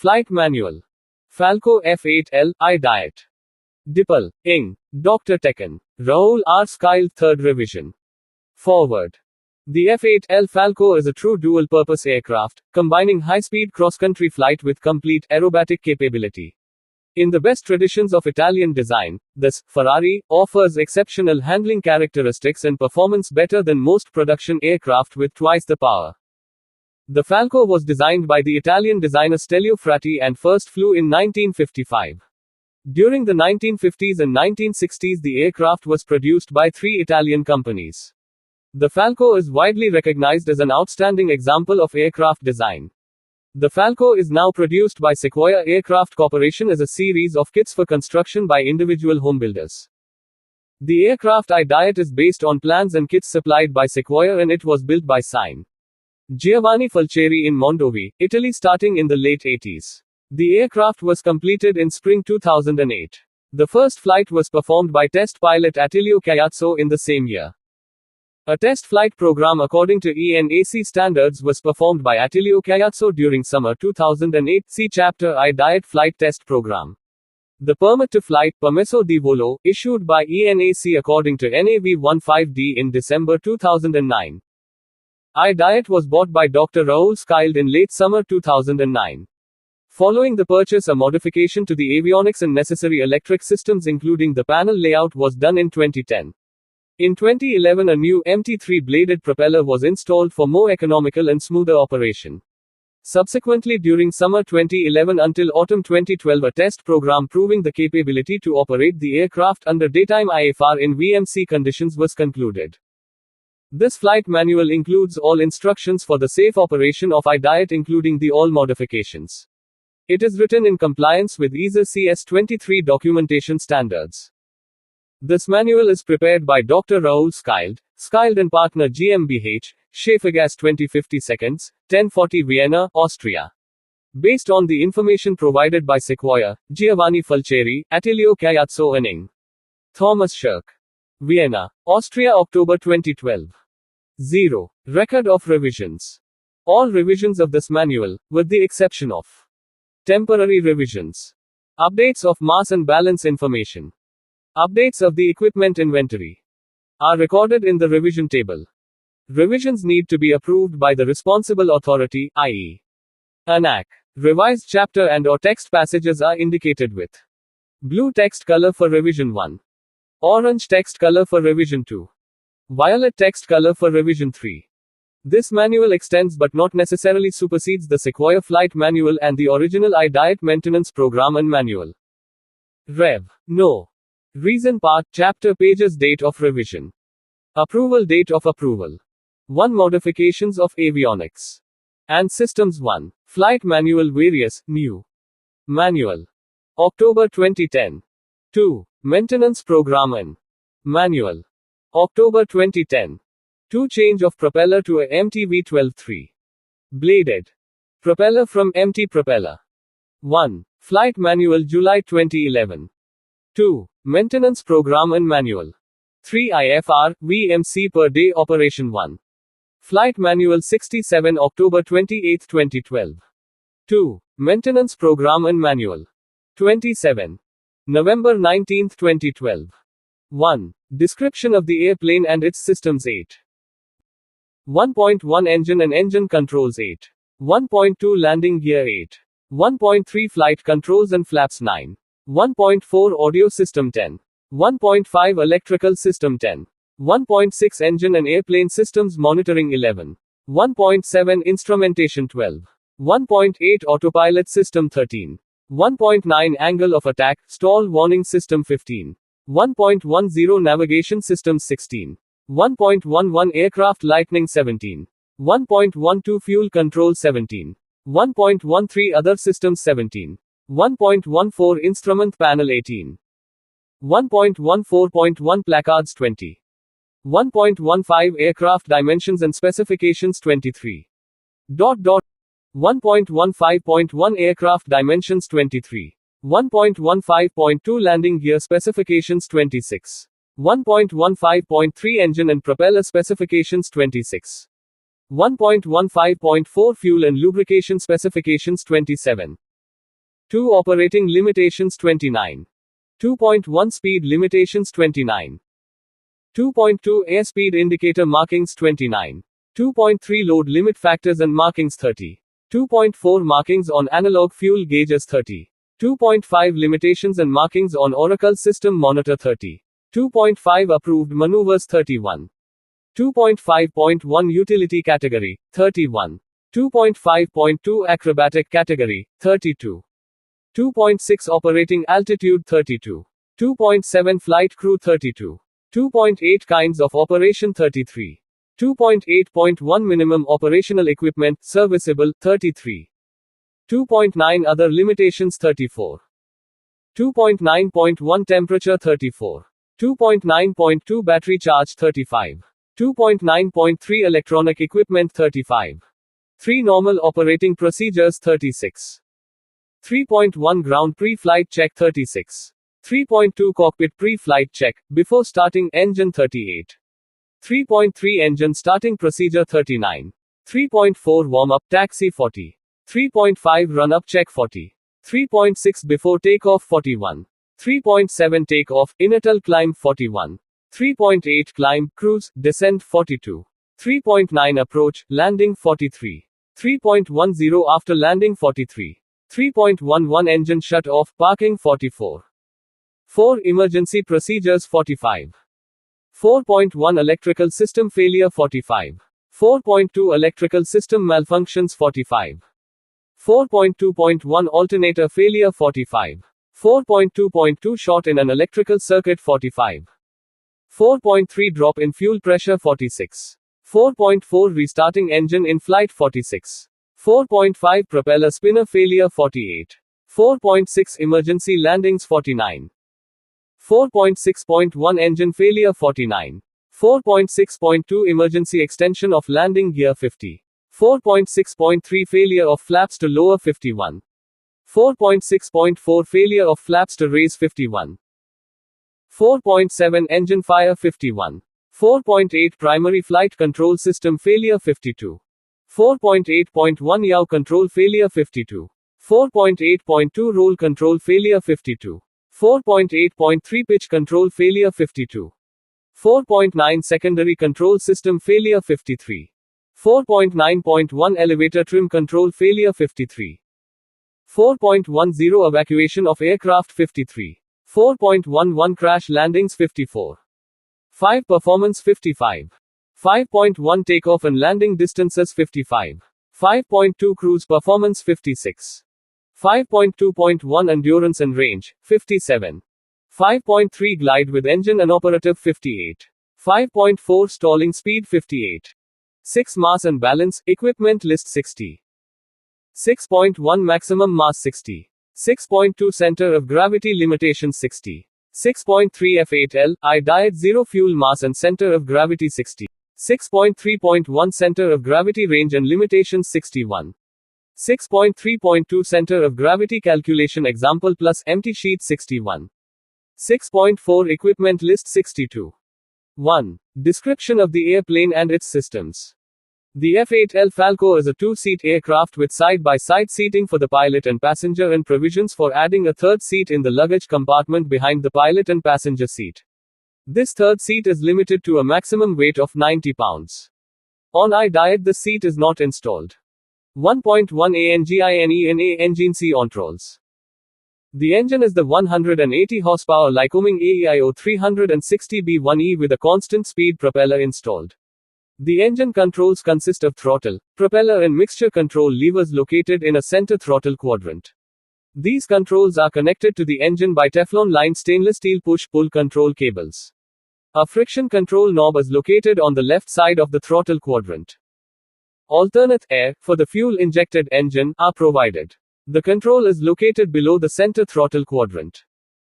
Flight Manual. Falco F8L, I Diet. Dipal, Ing. Dr. Tekken. Rahul R. Skyle 3rd Revision. Forward. The F8L Falco is a true dual-purpose aircraft, combining high-speed cross-country flight with complete aerobatic capability. In the best traditions of Italian design, this Ferrari offers exceptional handling characteristics and performance better than most production aircraft with twice the power. The Falco was designed by the Italian designer Stelvio Frati and first flew in 1955. During the 1950s and 1960s, the aircraft was produced by 3 Italian companies. The Falco is widely recognized as an outstanding example of aircraft design. The Falco is now produced by Sequoia Aircraft Corporation as a series of kits for construction by individual homebuilders. The aircraft I Diet is based on plans and kits supplied by Sequoia, and it was built by Sign. Giovanni Falcieri in Mondovi, Italy starting in the late 80s. The aircraft was completed in spring 2008. The first flight was performed by test pilot Attilio Caiazzo in the same year. A test flight program according to ENAC standards was performed by Attilio Caiazzo during summer 2008. See Chapter I Diet Flight Test Program. The permit to flight, Permesso di Volo, issued by ENAC according to NAV 15D in December 2009. I Diet was bought by Dr. Rahul Skyle in late summer 2009. Following the purchase, a modification to the avionics and necessary electric systems including the panel layout was done in 2010. In 2011, a new MT3 bladed propeller was installed for more economical and smoother operation. Subsequently, during summer 2011 until autumn 2012, a test program proving the capability to operate the aircraft under daytime IFR in VMC conditions was concluded. This flight manual includes all instructions for the safe operation of I Diet, including the all modifications. It is written in compliance with EASA CS23 documentation standards. This manual is prepared by Dr. Rahul Skyle, Skyle and Partner GmbH, Schaefergas 2050 seconds, 1040 Vienna, Austria. Based on the information provided by Sequoia, Giovanni Falcieri, Attilio Caiazzo and Ing. Thomas Shirk. Vienna, Austria, October 2012. 0. Record of revisions. All revisions of this manual, with the exception of temporary revisions, updates of mass and balance information, updates of the equipment inventory, are recorded in the revision table. Revisions need to be approved by the responsible authority, i.e. ANAC. Revised chapter and/or text passages are indicated with blue text color for revision 1, orange text color for revision 2, violet text color for revision 3. This manual extends but not necessarily supersedes the Sequoia Flight Manual and the original I Diet Maintenance Program and Manual. Rev. No. Reason Part, Chapter Pages Date of Revision. Approval Date of Approval. 1. Modifications of Avionics and Systems 1. Flight Manual Various, New. Manual. October 2010. 2. Maintenance Program and Manual. October 2010. 2. Change of propeller to a MTV-12-3. Bladed propeller from MT propeller. 1. Flight Manual July 2011. 2. Maintenance Program and Manual. 3. IFR, VMC per day Operation 1. Flight Manual 67 October 28, 2012. 2. Maintenance Program and Manual. 27. November 19, 2012. 1. Description of the airplane and its systems 8. 1.1 Engine and engine controls 8. 1.2 Landing gear 8. 1.3 Flight controls and flaps 9. 1.4 Audio system 10. 1.5 Electrical system 10. 1.6 Engine and airplane systems monitoring 11. 1.7 Instrumentation 12. 1.8 Autopilot system 13. 1.9 Angle of attack, stall warning system 15. 1.10 Navigation system 16. 1.11 Aircraft lightning 17. 1.12 Fuel control 17. 1.13 Other systems 17. 1.14 Instrument panel 18. 1.14.1 Placards 20. 1.15 Aircraft dimensions and specifications 23. 1.15.1 Aircraft dimensions 23. 1.15.2 Landing gear specifications 26. 1.15.3 Engine and propeller specifications 26. 1.15.4 Fuel and lubrication specifications 27. 2 Operating limitations 29. 2.1 Speed limitations 29. 2.2 Airspeed indicator markings 29. 2.3 Load limit factors and markings 30. 2.4 Markings on analog fuel gauges 30. 2.5 Limitations and markings on Oracle system monitor 30. 2.5 Approved maneuvers 31. 2.5.1 Utility category 31. 2.5.2 Acrobatic category 32. 2.6 Operating altitude 32. 2.7 Flight crew 32. 2.8 Kinds of operation 33. 2.8.1 Minimum operational equipment serviceable 33. 2.9 Other limitations 34. 2.9.1 Temperature 34. 2.9.2 Battery charge 35. 2.9.3 Electronic equipment 35. 3 Normal operating procedures 36. 3.1 Ground pre-flight check 36. 3.2 Cockpit pre-flight check, before starting engine 38. 3.3 Engine starting procedure 39. 3.4 Warm-up taxi 40. 3.5 Run-up check 40. 3.6 Before takeoff 41. 3.7 Takeoff, inertial climb 41. 3.8 Climb, cruise, descent 42. 3.9 Approach, landing 43. 3.10 After landing 43. 3.11 Engine shut off, parking 44. 4 Emergency procedures 45. 4.1 Electrical system failure 45. 4.2 Electrical system malfunctions 45. 4.2.1 Alternator failure 45. 4.2.2 Short in an electrical circuit 45. 4.3 Drop in fuel pressure 46. 4.4 Restarting engine in flight 46. 4.5 Propeller spinner failure 48. 4.6 Emergency landings 49. 4.6.1 Engine failure 49. 4.6.2 Emergency extension of landing gear 50. 4.6.3 Failure of flaps to lower 51. 4.6.4 Failure of flaps to raise 51. 4.7 Engine fire 51. 4.8 Primary flight control system failure 52. 4.8.1 Yaw control failure 52. 4.8.2 Roll control failure 52. 4.8.3 Pitch control failure 52. 4.9 Secondary control system failure 53. 4.9.1 Elevator trim control failure 53. 4.10 Evacuation of aircraft 53. 4.11 Crash landings 54. 5 Performance 55. 5.1 Takeoff and landing distances 55. 5.2 Cruise performance 56. 5.2.1 Endurance and range 57. 5.3 Glide with engine unoperative 58. 5.4 Stalling speed 58. 6 Mass and balance equipment list 60. 6.1 Maximum mass 60. 6.2 Center of gravity limitation 60. 6.3 F8L I diet 0 fuel mass and center of gravity 60. 6.3.1 Center of gravity range and limitations 61. 6.3.2 Center of gravity calculation example plus empty sheet 61. 6.4 Equipment list 62. 1. Description of the airplane and its systems. The F8L Falco is a two-seat aircraft with side-by-side seating for the pilot and passenger and provisions for adding a third seat in the luggage compartment behind the pilot and passenger seat. This third seat is limited to a maximum weight of 90 pounds. On I-diet the seat is not installed. 1.1 ANGINE engine C controls. The engine is the 180 horsepower Lycoming AEIO 360B1E with a constant speed propeller installed. The engine controls consist of throttle, propeller and mixture control levers located in a center throttle quadrant. These controls are connected to the engine by Teflon-lined stainless steel push-pull control cables. A friction control knob is located on the left side of the throttle quadrant. Alternate air, for the fuel-injected engine, are provided. The control is located below the center throttle quadrant.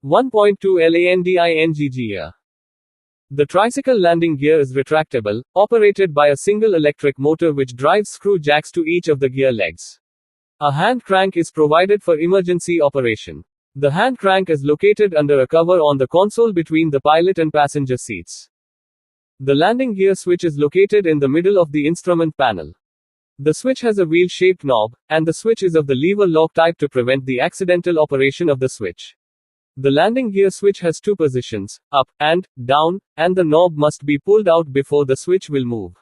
1.2 LANDING gear. The tricycle landing gear is retractable, operated by a single electric motor which drives screw jacks to each of the gear legs. A hand crank is provided for emergency operation. The hand crank is located under a cover on the console between the pilot and passenger seats. The landing gear switch is located in the middle of the instrument panel. The switch has a wheel-shaped knob, and the switch is of the lever lock type to prevent the accidental operation of the switch. The landing gear switch has two positions, up and down, and the knob must be pulled out before the switch will move.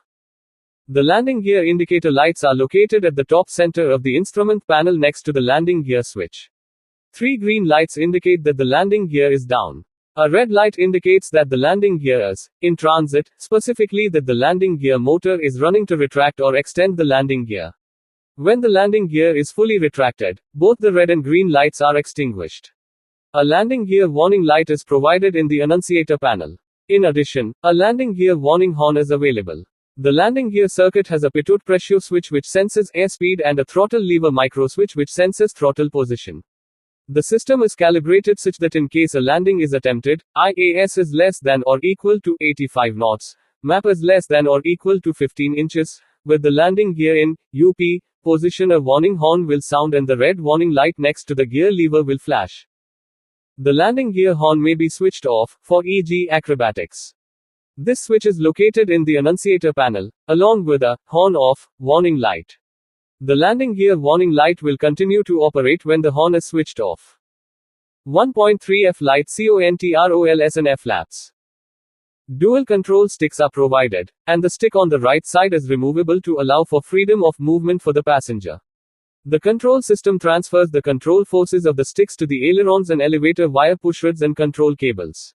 The landing gear indicator lights are located at the top center of the instrument panel next to the landing gear switch. 3 green lights indicate that the landing gear is down. A red light indicates that the landing gear is in transit, specifically that the landing gear motor is running to retract or extend the landing gear. When the landing gear is fully retracted, both the red and green lights are extinguished. A landing gear warning light is provided in the annunciator panel. In addition, a landing gear warning horn is available. The landing gear circuit has a pitot pressure switch which senses airspeed and a throttle lever microswitch which senses throttle position. The system is calibrated such that in case a landing is attempted, IAS is less than or equal to 85 knots, MAP is less than or equal to 15 inches, with the landing gear in UP position a warning horn will sound and the red warning light next to the gear lever will flash. The landing gear horn may be switched off, for e.g. acrobatics. This switch is located in the annunciator panel, along with a horn off warning light. The landing gear warning light will continue to operate when the horn is switched off. 1.3F light CONTROLS and F flaps. Dual control sticks are provided, and the stick on the right side is removable to allow for freedom of movement for the passenger. The control system transfers the control forces of the sticks to the ailerons and elevator via pushrods and control cables.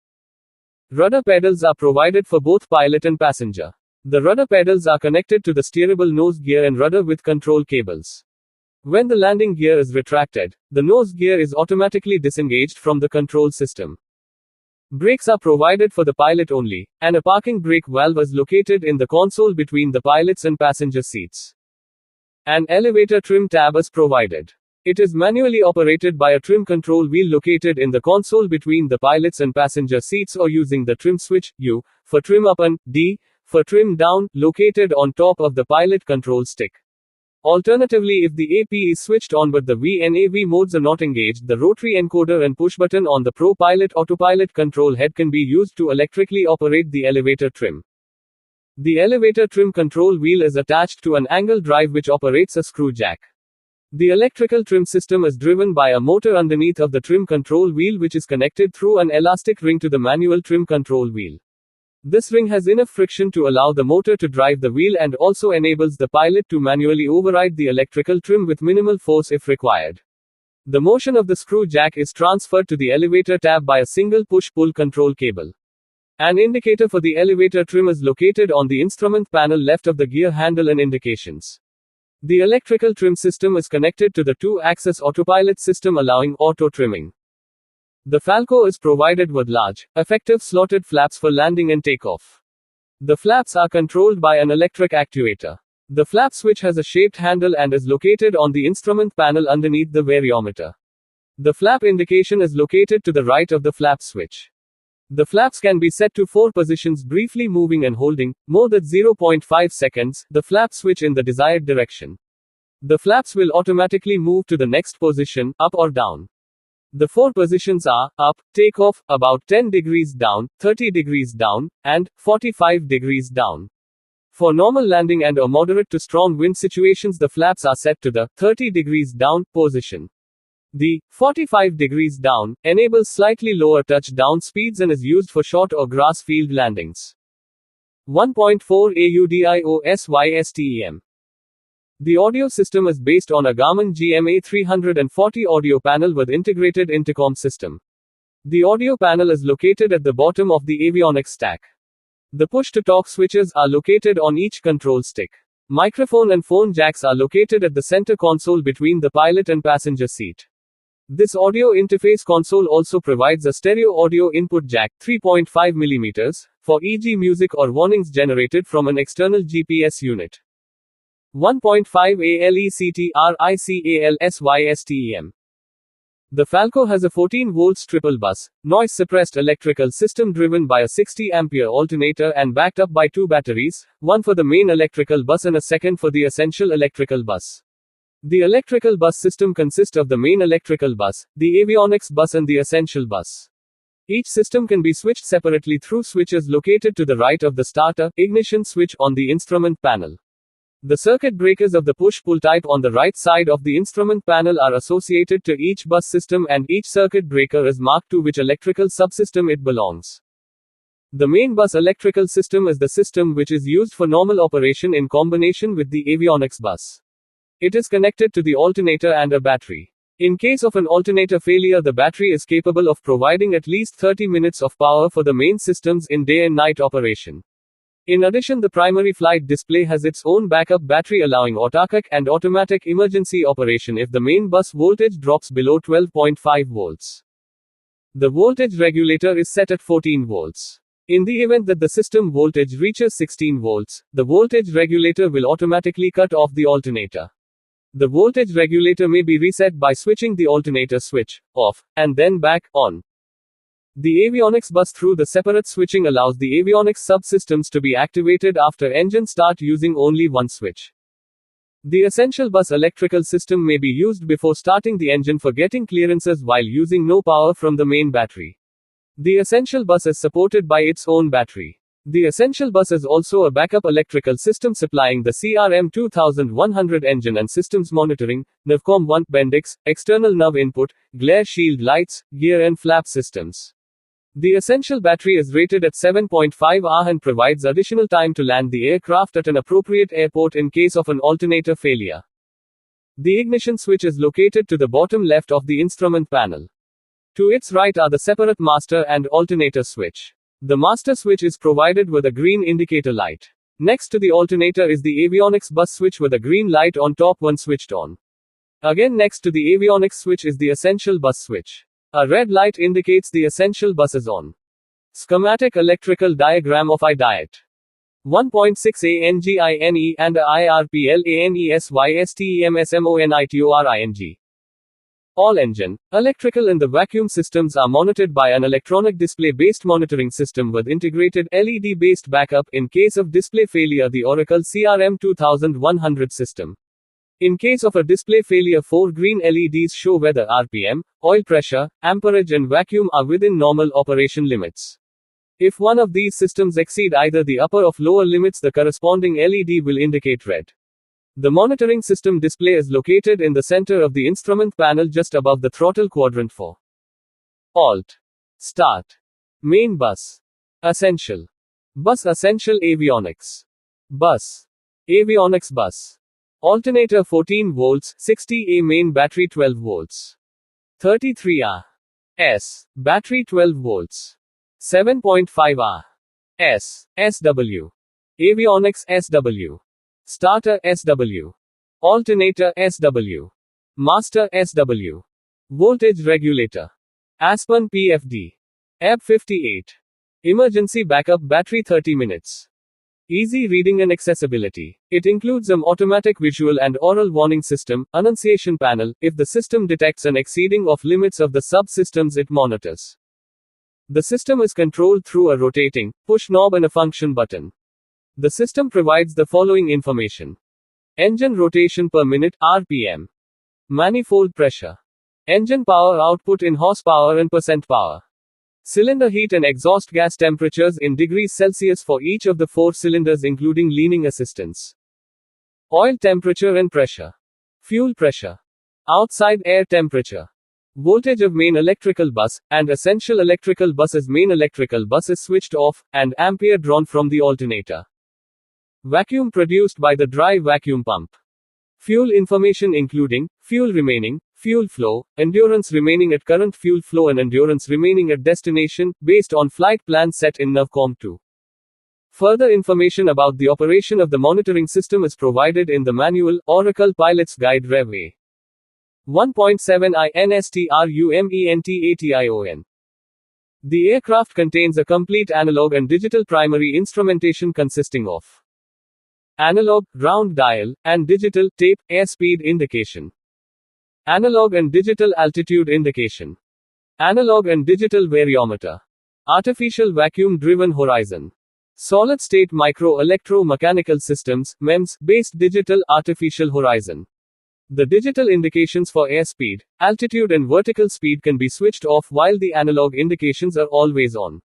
Rudder pedals are provided for both pilot and passenger. The rudder pedals are connected to the steerable nose gear and rudder with control cables. When the landing gear is retracted, the nose gear is automatically disengaged from the control system. Brakes are provided for the pilot only, and a parking brake valve is located in the console between the pilot's and passenger seats. An elevator trim tab is provided. It is manually operated by a trim control wheel located in the console between the pilot's and passenger seats or using the trim switch, U, for trim up and D, for trim down, located on top of the pilot control stick. Alternatively, if the AP is switched on but the V and AV modes are not engaged, the rotary encoder and push button on the Pro Pilot autopilot control head can be used to electrically operate the elevator trim. The elevator trim control wheel is attached to an angle drive which operates a screw jack. The electrical trim system is driven by a motor underneath of the trim control wheel which is connected through an elastic ring to the manual trim control wheel. This ring has enough friction to allow the motor to drive the wheel and also enables the pilot to manually override the electrical trim with minimal force if required. The motion of the screw jack is transferred to the elevator tab by a single push-pull control cable. An indicator for the elevator trim is located on the instrument panel left of the gear handle and indications. The electrical trim system is connected to the 2-axis autopilot system allowing auto trimming. The Falco is provided with large, effective slotted flaps for landing and takeoff. The flaps are controlled by an electric actuator. The flap switch has a shaped handle and is located on the instrument panel underneath the variometer. The flap indication is located to the right of the flap switch. The flaps can be set to 4 positions, briefly moving and holding, more than 0.5 seconds, the flap switch in the desired direction. The flaps will automatically move to the next position, up or down. The 4 positions are, up, takeoff, about 10 degrees down, 30 degrees down, and 45 degrees down. For normal landing and or moderate to strong wind situations the flaps are set to the 30 degrees down position. The 45 degrees down enables slightly lower touchdown speeds and is used for short or grass field landings. 1.4 aodio SYSTEM. The audio system is based on a Garmin GMA 340 audio panel with integrated intercom system. The audio panel is located at the bottom of the avionics stack. The push-to-talk switches are located on each control stick. Microphone and phone jacks are located at the center console between the pilot and passenger seat. This audio interface console also provides a stereo audio input jack, 3.5 mm, for e.g. music or warnings generated from an external GPS unit. 1.5 ALECTRICAL-SYSTEM. The Falco has a 14 volts triple bus, noise-suppressed electrical system driven by a 60-ampere alternator and backed up by 2 batteries, one for the main electrical bus and a second for the essential electrical bus. The electrical bus system consists of the main electrical bus, the avionics bus and the essential bus. Each system can be switched separately through switches located to the right of the starter, ignition switch on the instrument panel. The circuit breakers of the push-pull type on the right side of the instrument panel are associated to each bus system, and each circuit breaker is marked to which electrical subsystem it belongs. The main bus electrical system is the system which is used for normal operation in combination with the avionics bus. It is connected to the alternator and a battery. In case of an alternator failure, the battery is capable of providing at least 30 minutes of power for the main systems in day and night operation. In addition, the primary flight display has its own backup battery, allowing autarkic and automatic emergency operation if the main bus voltage drops below 12.5 volts. The voltage regulator is set at 14 volts. In the event that the system voltage reaches 16 volts, the voltage regulator will automatically cut off the alternator. The voltage regulator may be reset by switching the alternator switch off, and then back on. The avionics bus through the separate switching allows the avionics subsystems to be activated after engine start using only one switch. The essential bus electrical system may be used before starting the engine for getting clearances while using no power from the main battery. The essential bus is supported by its own battery. The essential bus is also a backup electrical system supplying the CRM 2100 engine and systems monitoring, NavCom 1, Bendix, external nav input, glare shield lights, gear and flap systems. The essential battery is rated at 7.5 Ah and provides additional time to land the aircraft at an appropriate airport in case of an alternator failure. The ignition switch is located to the bottom left of the instrument panel. To its right are the separate master and alternator switch. The master switch is provided with a green indicator light. Next to the alternator is the avionics bus switch with a green light on top when switched on. Again next to the avionics switch is the essential bus switch. A red light indicates the essential bus is on. Schematic electrical diagram of iDiet. 1.6 ANGINE and IRPLANESYSTEMSMONITORING. All engine, electrical and the vacuum systems are monitored by an electronic display-based monitoring system with integrated LED-based backup in case of display failure, the Oracle CRM 2100 system. In case of a display failure, 4 green LEDs show whether RPM, oil pressure, amperage and vacuum are within normal operation limits. If one of these systems exceed either the upper or lower limits, the corresponding LED will indicate red. The monitoring system display is located in the center of the instrument panel just above the throttle quadrant 4. Alt. Start. Main bus. Essential. Bus essential avionics. Bus. Avionics bus. Alternator 14 volts, 60 A main battery 12 volts. 33 Ah. S. Battery 12 volts. 7.5 Ah. S. SW. Avionics SW. Starter SW. Alternator SW. Master SW. Voltage regulator. Aspen PFD. AB 58. Emergency backup battery 30 minutes. Easy reading and accessibility. It includes an automatic visual and oral warning system, annunciation panel, if the system detects an exceeding of limits of the subsystems it monitors. The system is controlled through a rotating push knob and a function button. The system provides the following information. Engine rotation per minute, RPM. Manifold pressure. Engine power output in horsepower and percent power. Cylinder heat and exhaust gas temperatures in degrees Celsius for each of the 4 cylinders including leaning assistance. Oil temperature and pressure. Fuel pressure. Outside air temperature. Voltage of main electrical bus, and essential electrical bus's main electrical bus is switched off, and ampere drawn from the alternator. Vacuum produced by the dry vacuum pump. Fuel information including fuel remaining, fuel flow, endurance remaining at current fuel flow and endurance remaining at destination, based on flight plan set in NavCom 2. Further information about the operation of the monitoring system is provided in the manual, Oracle Pilot's Guide Rev A. 1.7 INSTRUMENTATION. The aircraft contains a complete analog and digital primary instrumentation consisting of analog, round dial, and digital, tape, airspeed indication. Analog and digital altitude indication. Analog and digital variometer. Artificial vacuum driven horizon. Solid state micro electro-mechanical systems, MEMS, based digital artificial horizon. The digital indications for airspeed, altitude and vertical speed can be switched off while the analog indications are always on.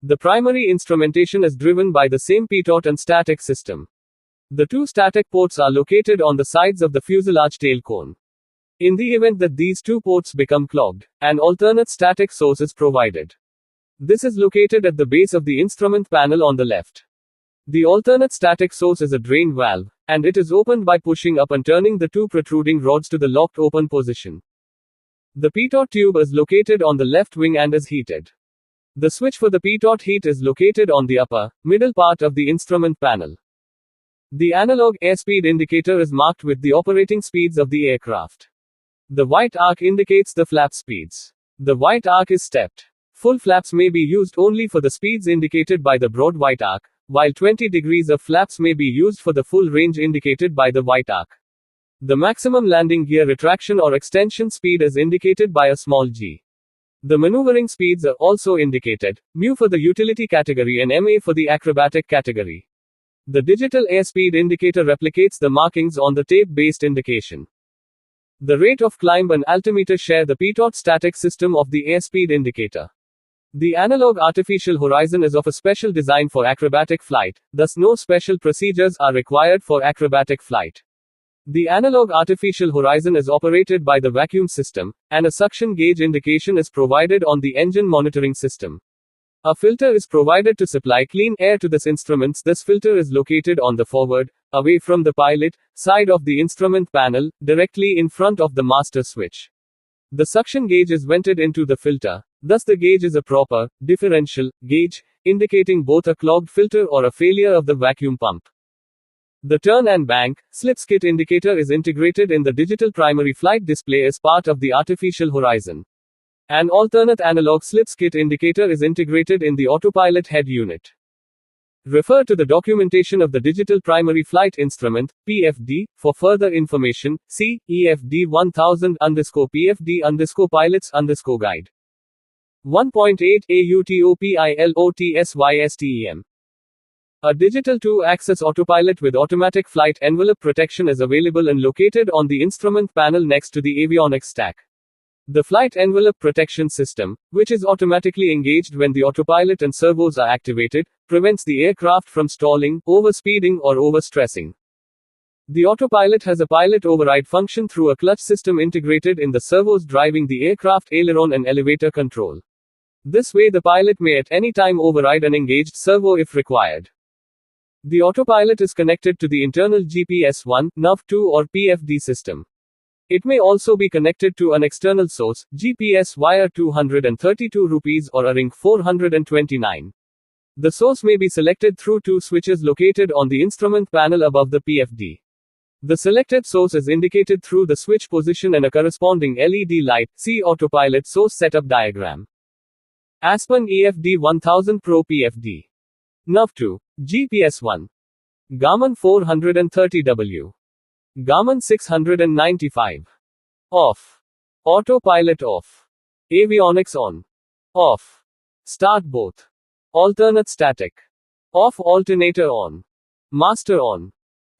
The primary instrumentation is driven by the same pitot and static system. The two static ports are located on the sides of the fuselage tail cone. In the event that these two ports become clogged, an alternate static source is provided. This is located at the base of the instrument panel on the left. The alternate static source is a drain valve, and it is opened by pushing up and turning the two protruding rods to the locked open position. The pitot tube is located on the left wing and is heated. The switch for the pitot heat is located on the upper, middle part of the instrument panel. The analog airspeed indicator is marked with the operating speeds of the aircraft. The white arc indicates the flap speeds. The white arc is stepped. Full flaps may be used only for the speeds indicated by the broad white arc, while 20 degrees of flaps may be used for the full range indicated by the white arc. The maximum landing gear retraction or extension speed is indicated by a small g. The maneuvering speeds are also indicated, mu for the utility category and ma for the acrobatic category. The digital airspeed indicator replicates the markings on the tape-based indication. The rate of climb and altimeter share the pitot static system of the airspeed indicator. The analog artificial horizon is of a special design for acrobatic flight, thus no special procedures are required for acrobatic flight. The analog artificial horizon is operated by the vacuum system, and a suction gauge indication is provided on the engine monitoring system. A filter is provided to supply clean air to this instrument. This filter is located on the forward, away from the pilot, side of the instrument panel, directly in front of the master switch. The suction gauge is vented into the filter, thus the gauge is a proper, differential, gauge, indicating both a clogged filter or a failure of the vacuum pump. The turn and bank, slip skid indicator is integrated in the digital primary flight display as part of the artificial horizon. An alternate analog slip skid indicator is integrated in the autopilot head unit. Refer to the documentation of the Digital Primary Flight Instrument, PFD, for further information. See EFD 1000-PFD-pilots-guide. 1.8 AUTOPILOTSYSTEM. A digital 2-axis autopilot with automatic flight envelope protection is available and located on the instrument panel next to the avionics stack. The flight envelope protection system, which is automatically engaged when the autopilot and servos are activated, prevents the aircraft from stalling, overspeeding, or overstressing. The autopilot has a pilot override function through a clutch system integrated in the servos driving the aircraft aileron and elevator control. This way the pilot may at any time override an engaged servo if required. The autopilot is connected to the internal GPS-1, NAV2 or PFD system. It may also be connected to an external source, GPS wire 232 rupees or a ring 429. The source may be selected through two switches located on the instrument panel above the PFD. The selected source is indicated through the switch position and a corresponding LED light. See autopilot source setup diagram. Aspen EFD 1000 Pro PFD. NAV2. GPS-1. Garmin 430W. Garmin 695. Off. Autopilot off. Avionics on. Off. Start both. Alternate static. Off alternator on. Master on.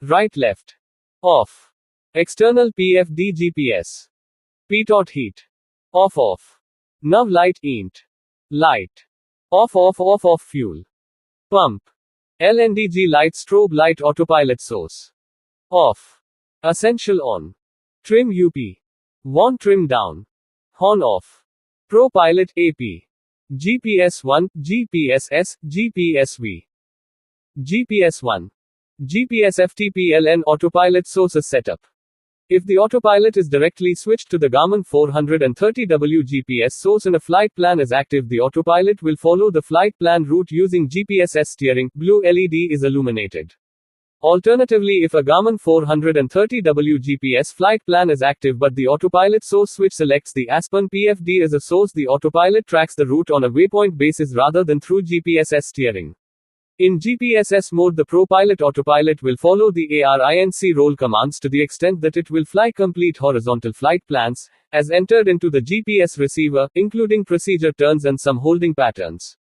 Right left. Off. External PFD GPS. Pitot heat. Off. Nav light int. Light. Off fuel. Pump. LNDG light strobe light autopilot source. Off. Essential on. Trim UP. WAN trim down. Horn off. Pro pilot AP. GPS-1, GPS-S, GPS-V. GPS-1. GPS FTPLN autopilot sources setup. If the autopilot is directly switched to the Garmin 430W GPS source and a flight plan is active, the autopilot will follow the flight plan route using GPS-S steering. Blue LED is illuminated. Alternatively, if a Garmin 430W GPS flight plan is active but the autopilot source switch selects the Aspen PFD as a source, the autopilot tracks the route on a waypoint basis rather than through GPS-S steering. In GPS-S mode, the ProPilot autopilot will follow the ARINC roll commands to the extent that it will fly complete horizontal flight plans, as entered into the GPS receiver, including procedure turns and some holding patterns.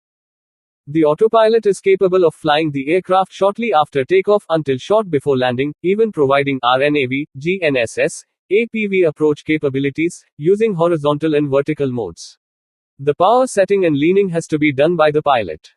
The autopilot is capable of flying the aircraft shortly after takeoff until short before landing, even providing RNAV, GNSS, APV approach capabilities, using horizontal and vertical modes. The power setting and leaning has to be done by the pilot.